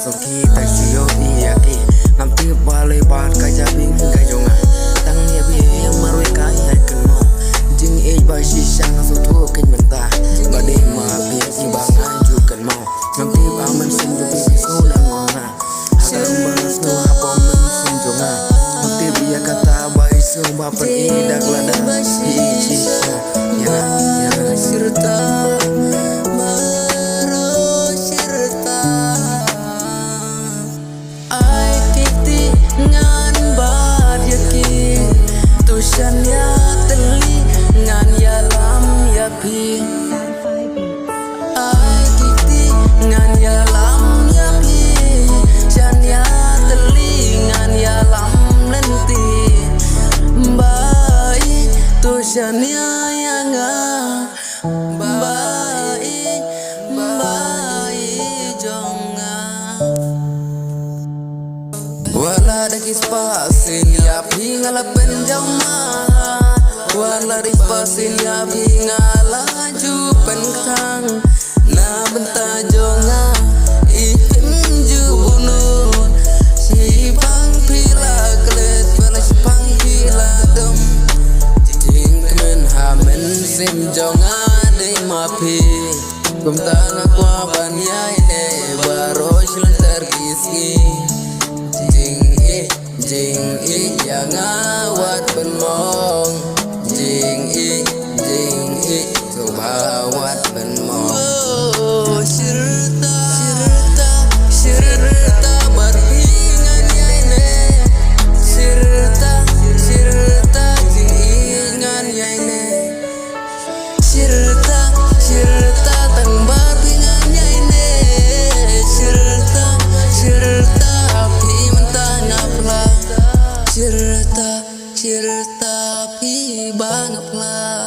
soki tak siyo iyaki ngamti balai bat kaja bing kajonga tang ya bi yang marui kaya kenmo jing ba shisha so tu ken menta gade ma bi ibangan ju kenmo ngamti aman sim du bi so la ngona hagar mas no apa men sim jonga ngamti bi kata bai so bapan idak lada hi shisha ya sirta Tushan ya teli ngan ya lam ya pi ai kiti ngan ya lam ya pi shan ya teli ngan ya lam nanti bai tushan ya nga bai jonga wala dakis pasin ya pi ngala penjama wala ris pasin ya pi ngala ju penkang na benta jonga ihim ju bunun si pang pila klet bala si pang pila dum jing kemen hamen sim jonga de mapi kum tanga kwa ban yai ne baro shlan terkiski jing yang awat benmong jing subawat benmong sirta berhingan yaine sirta jingan yaine sirta tang berhingan yaine sirta api mentanya pula Cerita pi bangaplah